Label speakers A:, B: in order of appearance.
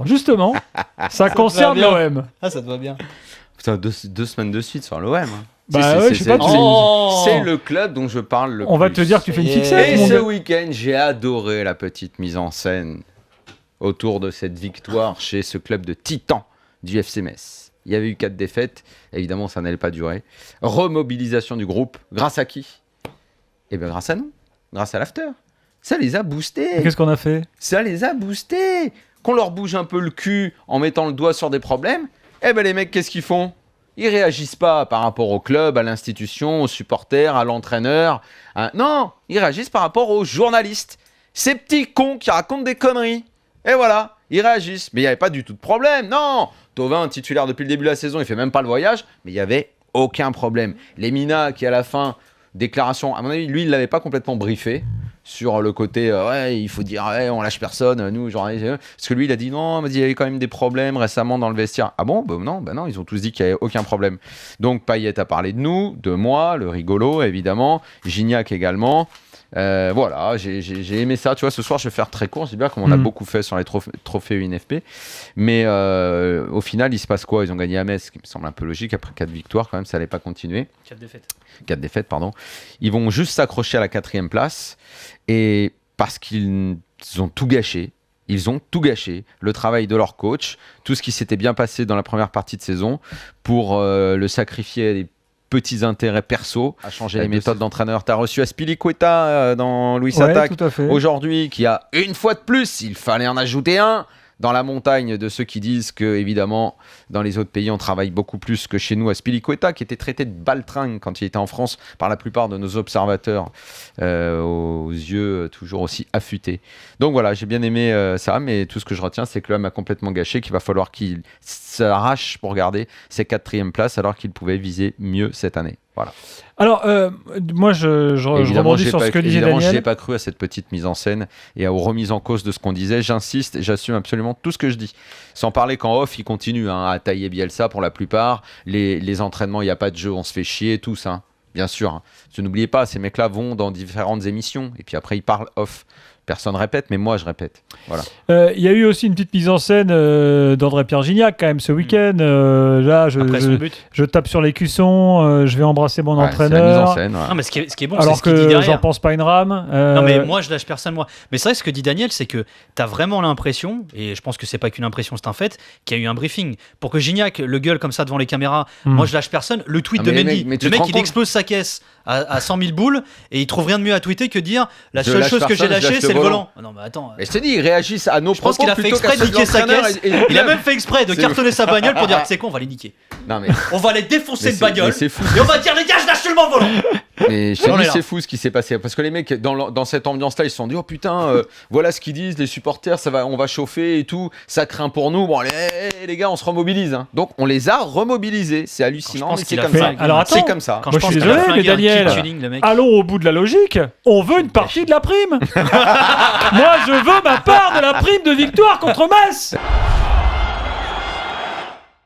A: Alors justement, ça concerne l'OM.
B: Ah, ça te va bien.
C: Putain, deux semaines de suite sur l'OM. Hein.
A: Bah ouais, je sais pas.
C: C'est le club dont je parle le plus.
A: On va te dire que tu fais une fixette.
C: Et ce week-end, j'ai adoré la petite mise en scène autour de cette victoire chez ce club de titans du FC Metz. Il y avait eu 4 défaites. Évidemment, ça n'allait pas durer. Remobilisation du groupe. Grâce à qui ? Eh bien, grâce à nous. Grâce à l'after. Ça les a boostés.
A: Et qu'est-ce qu'on a fait ?
C: Ça les a boostés. Qu'on leur bouge un peu le cul en mettant le doigt sur des problèmes. Eh ben les mecs, qu'est-ce qu'ils font ? Ils réagissent pas par rapport au club, à l'institution, aux supporters, à l'entraîneur. Non, ils réagissent par rapport aux journalistes. Ces petits cons qui racontent des conneries. Et voilà, ils réagissent. Mais il n'y avait pas du tout de problème. Non, Thauvin, titulaire depuis le début de la saison, il fait même pas le voyage. Mais il n'y avait aucun problème. Lemina, qui à la fin, déclaration, à mon avis, lui, il ne l'avait pas complètement briefé sur le côté, ouais, il faut dire, ouais, on lâche personne, nous, genre, parce que lui, il a dit non, il y avait quand même des problèmes récemment dans le vestiaire. Ah bon ? Non, ils ont tous dit qu'il n'y avait aucun problème. Donc, Payet a parlé de nous, de moi, le rigolo, évidemment, Gignac également. Voilà, j'ai aimé ça. Tu vois, ce soir, je vais faire très court. Je dis bien comme on a beaucoup fait sur les trophées UNFP. Mais au final, il se passe quoi ? Ils ont gagné à Metz, ce qui me semble un peu logique. Après 4 victoires, quand même, ça n'allait pas continuer. 4 défaites, pardon. Ils vont juste s'accrocher à la 4e place. Et parce qu'ils ont tout gâché. Ils ont tout gâché, le travail de leur coach, tout ce qui s'était bien passé dans la première partie de saison pour le sacrifier à des petits intérêts perso, à changer les méthodes d'entraîneur. Tu as reçu Azpilicueta dans Louis Attaque aujourd'hui, qui a une fois de plus, il fallait en ajouter un, dans la montagne de ceux qui disent que, évidemment, dans les autres pays, on travaille beaucoup plus que chez nous. Azpilicueta, qui était traité de baltringue quand il était en France par la plupart de nos observateurs, aux yeux toujours aussi affûtés. Donc voilà, j'ai bien aimé ça, mais tout ce que je retiens, c'est que l'homme a complètement gâché, qu'il va falloir qu'il s'arrache pour garder ses 4e places, alors qu'il pouvait viser mieux cette année. Voilà.
A: Alors, moi, je rebondis sur ce que disait Daniel.
C: Je n'ai pas cru à cette petite mise en scène et aux remises en cause de ce qu'on disait. J'insiste et j'assume absolument tout ce que je dis. Sans parler qu'en off, ils continuent à tailler Bielsa pour la plupart. Les entraînements, il n'y a pas de jeu, on se fait chier, tous. Bien sûr. N'oubliez pas, ces mecs-là vont dans différentes émissions et puis après, ils parlent off. Personne répète, mais moi je répète. Voilà.
A: Il y a eu aussi une petite mise en scène d'André-Pierre Gignac quand même ce week-end. Là, je tape sur les cuissons, je vais embrasser mon entraîneur.
C: C'est la mise en scène. Ouais.
B: Non, mais ce qui est bon,
A: alors
B: c'est ce qu'il dit derrière.
A: J'en pense pas une rame.
B: Non, mais moi je lâche personne, moi. Mais c'est vrai, ce que dit Daniel, c'est que t'as vraiment l'impression, et je pense que c'est pas qu'une impression, c'est un fait, qu'il y a eu un briefing. Pour que Gignac le gueule comme ça devant les caméras, moi je lâche personne. Le tweet de Mendy, le mec il explose sa caisse à 100 000 boules et il trouve rien de mieux à tweeter que dire la seule chose que j'ai lâchée, c'est le volant. Non, mais attends.
C: Mais je te dis, ils réagissent à nos propos.
B: Je pense qu'il a fait exprès de niquer sa caisse. Il a même fait exprès de cartonner sa bagnole pour dire, c'est quoi, on va les niquer.
C: Non, mais...
B: On va les défoncer de bagnole.
C: C'est fou.
B: Et on va dire, les gars, je lâche seulement le volant.
C: Mais je te dis, c'est fou ce qui s'est passé. Parce que les mecs, dans cette ambiance-là, ils se sont dit, oh putain, voilà ce qu'ils disent, les supporters, on va chauffer et tout, ça craint pour nous. Bon, les gars, on se remobilise. Donc, on les a remobilisés. C'est hallucinant, mais c'est comme ça.
A: Alors, attends,
C: c'est comme ça.
A: Moi, je suis désolé, mais Daniel, allons au bout de la logique. On veut une partie de la prime. Moi, je veux ma part de la prime de victoire contre Metz.